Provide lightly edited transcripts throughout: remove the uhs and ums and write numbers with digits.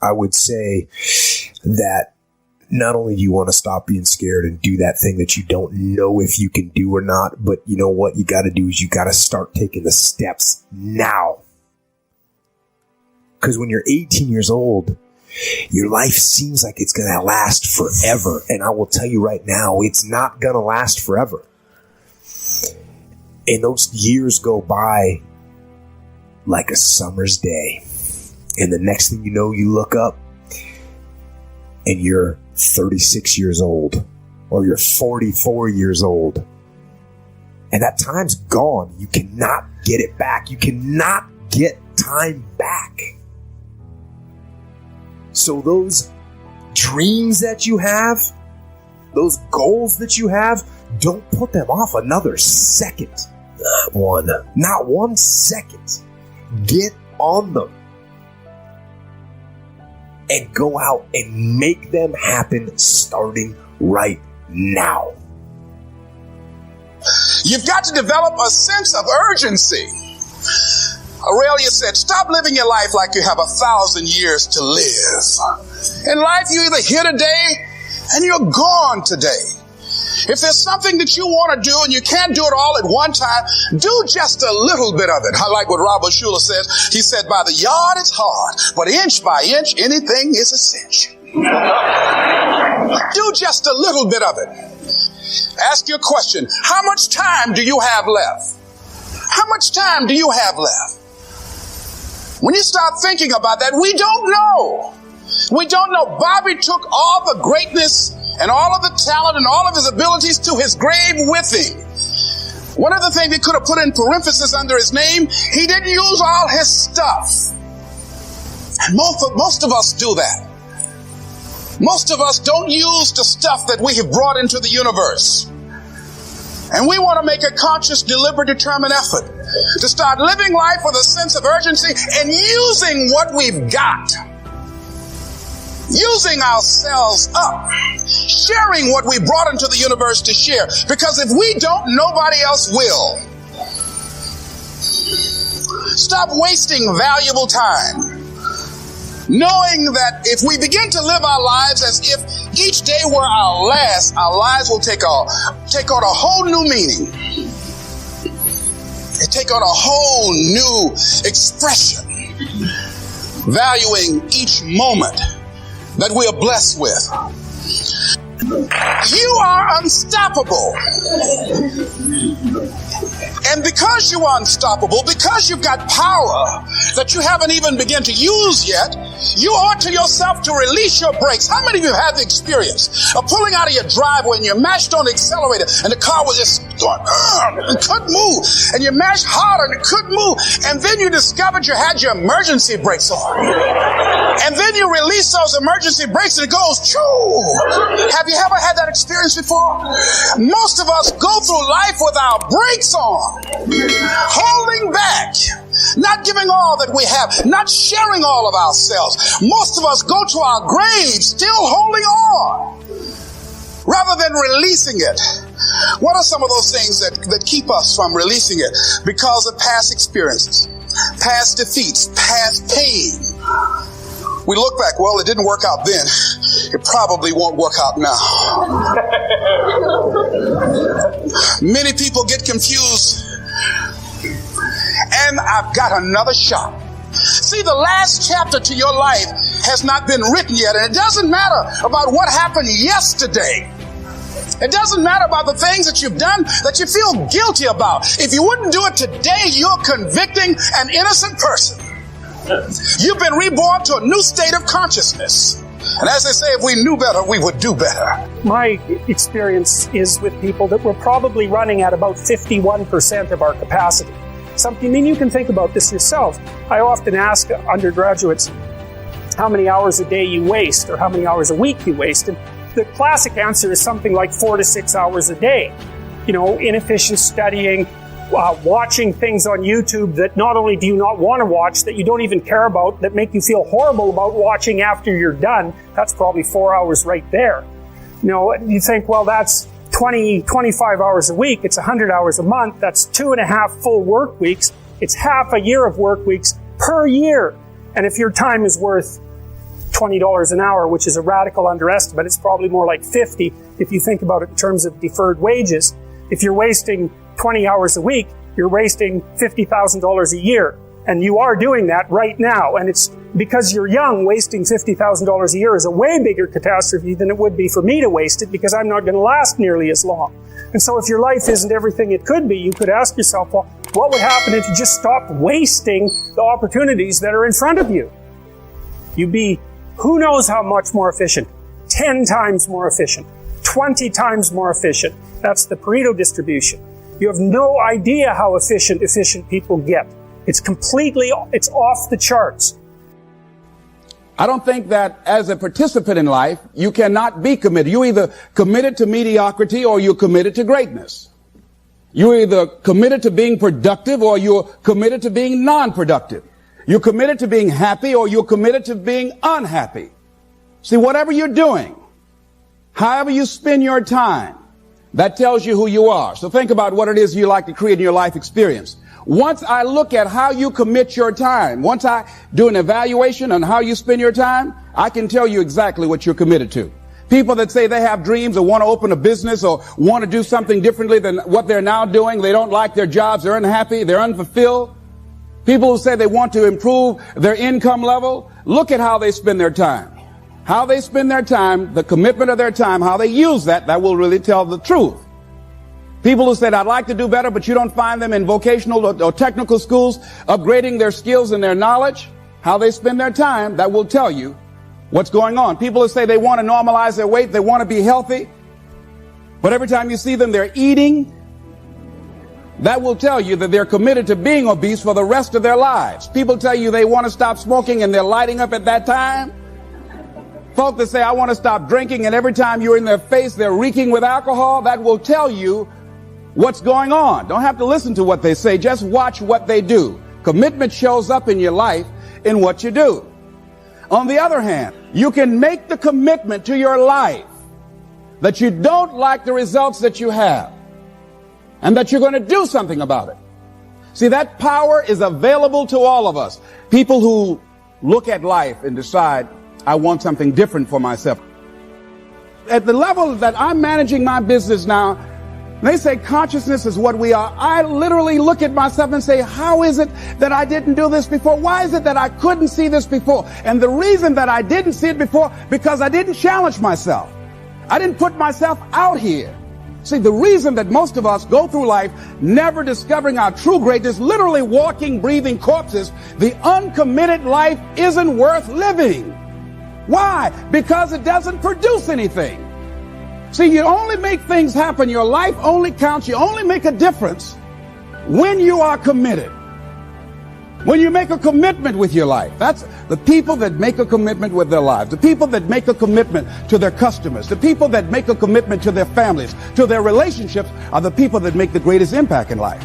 I would say that not only do you want to stop being scared and do that thing that you don't know if you can do or not, but you know what you got to do is you got to start taking the steps now. Because when you're 18 years old, your life seems like it's going to last forever. And I will tell you right now, it's not going to last forever. And those years go by like a summer's day. And the next thing you know, you look up and you're 36 years old or you're 44 years old. And that time's gone. You cannot get it back. You cannot get time back. So those dreams that you have, those goals that you have, don't put them off another second. Not one second. Get on them. And go out and make them happen starting right now. You've got to develop a sense of urgency. Aurelia said, stop living your life like you have 1,000 years to live. In life, you're either here today and you're gone today. If there's something that you want to do and you can't do it all at one time, do just a little bit of it. I like what Robert Schuller says. He said, by the yard it's hard, but inch by inch, anything is a cinch. Do just a little bit of it. Ask your question, how much time do you have left? How much time do you have left? When you start thinking about that, we don't know. We don't know. Bobby took all the greatness and all of the talent and all of his abilities to his grave with him. One of the things he could have put in parenthesis under his name, he didn't use all his stuff. And most of us do that. Most of us don't use the stuff that we have brought into the universe. And we want to make a conscious, deliberate, determined effort to start living life with a sense of urgency and using what we've got. Using ourselves up. Sharing what we brought into the universe to share. Because if we don't, nobody else will. Stop wasting valuable time. Knowing that if we begin to live our lives as if each day were our last, our lives will take on a whole new meaning. They take on a whole new expression. Valuing each moment that we are blessed with. You are unstoppable. And because you are unstoppable, because you've got power that you haven't even begun to use yet, you ought to yourself to release your brakes. How many of you have the experience of pulling out of your driveway and you mashed on the accelerator and the car was just going, and couldn't move, and you mashed harder and it couldn't move, and then you discovered you had your emergency brakes on. And then you release those emergency brakes and it goes, choo! Have you ever had that experience before? Most of us go through life with our brakes on, holding back, not giving all that we have, not sharing all of ourselves. Most of us go to our graves still holding on, rather than releasing it. What are some of those things that keep us from releasing it? Because of past experiences, past defeats, past pain. We look back, well, it didn't work out then. It probably won't work out now. Many people get confused. And I've got another shot. See, the last chapter to your life has not been written yet. And it doesn't matter about what happened yesterday. It doesn't matter about the things that you've done that you feel guilty about. If you wouldn't do it today, you're convicting an innocent person. You've been reborn to a new state of consciousness. And as they say, if we knew better, we would do better. My experience is with people that we're probably running at about 51% of our capacity. You can think about this yourself. I often ask undergraduates how many hours a day you waste or how many hours a week you waste. And the classic answer is something like 4 to 6 hours a day. Inefficient studying, watching things on YouTube that not only do you not want to watch, that you don't even care about, that make you feel horrible about watching after you're done. That's probably 4 hours right there. You think, well, that's 25 hours a week. It's 100 hours a month. That's 2.5 full work weeks. It's half a year of work weeks per year. And if your time is worth $20 an hour, which is a radical underestimate. It's probably more like 50 if you think about it in terms of deferred wages. If you're wasting 20 hours a week, you're wasting $50,000 a year. And you are doing that right now. And it's because you're young, wasting $50,000 a year is a way bigger catastrophe than it would be for me to waste it, because I'm not going to last nearly as long. And so if your life isn't everything it could be, you could ask yourself, well, what would happen if you just stopped wasting the opportunities that are in front of you? You'd be who knows how much more efficient. 10 times more efficient. 20 times more efficient. That's the Pareto distribution. You have no idea how efficient people get. It's off the charts. I don't think that as a participant in life, you cannot be committed. You're either committed to mediocrity or you're committed to greatness. You're either committed to being productive or you're committed to being non-productive. You're committed to being happy or you're committed to being unhappy. See, whatever you're doing, however you spend your time, that tells you who you are. So think about what it is you like to create in your life experience. Once I look at how you commit your time, once I do an evaluation on how you spend your time, I can tell you exactly what you're committed to. People that say they have dreams or want to open a business or want to do something differently than what they're now doing, they don't like their jobs, they're unhappy, they're unfulfilled. People who say they want to improve their income level, look at how they spend their time. How they spend their time, the commitment of their time, how they use that will really tell the truth. People who said, I'd like to do better, but you don't find them in vocational or technical schools, upgrading their skills and their knowledge, how they spend their time, that will tell you what's going on. People who say they want to normalize their weight, they want to be healthy, but every time you see them, they're eating, that will tell you that they're committed to being obese for the rest of their lives. People tell you they want to stop smoking and they're lighting up at that time. Folk that say, I want to stop drinking, and every time you're in their face, they're reeking with alcohol, that will tell you what's going on. Don't have to listen to what they say. Just watch what they do. Commitment shows up in your life in what you do. On the other hand, you can make the commitment to your life that you don't like the results that you have and that you're going to do something about it. See, that power is available to all of us. People who look at life and decide, I want something different for myself. At the level that I'm managing my business now, they say consciousness is what we are. I literally look at myself and say, how is it that I didn't do this before? Why is it that I couldn't see this before? And the reason that I didn't see it before, because I didn't challenge myself. I didn't put myself out here. See, the reason that most of us go through life never discovering our true greatness, literally walking, breathing corpses, the uncommitted life isn't worth living. Why? Because it doesn't produce anything. See, you only make things happen. Your life only counts. You only make a difference when you are committed. When you make a commitment with your life. That's the people that make a commitment with their lives. The people that make a commitment to their customers. The people that make a commitment to their families, to their relationships, are the people that make the greatest impact in life.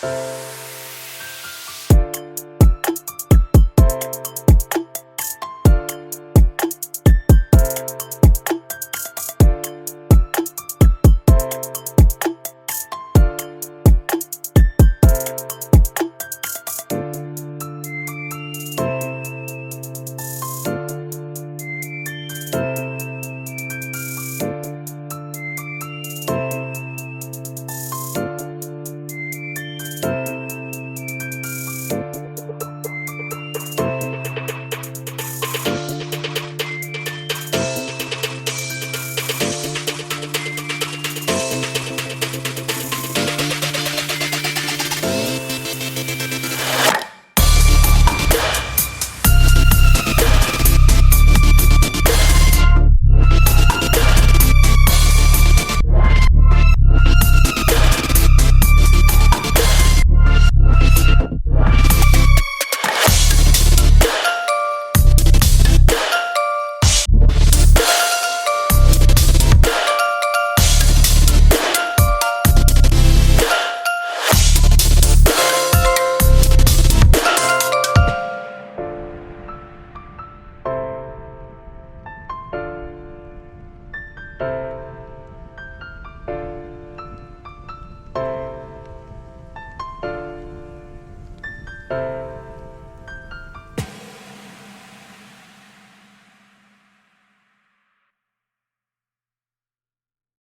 you.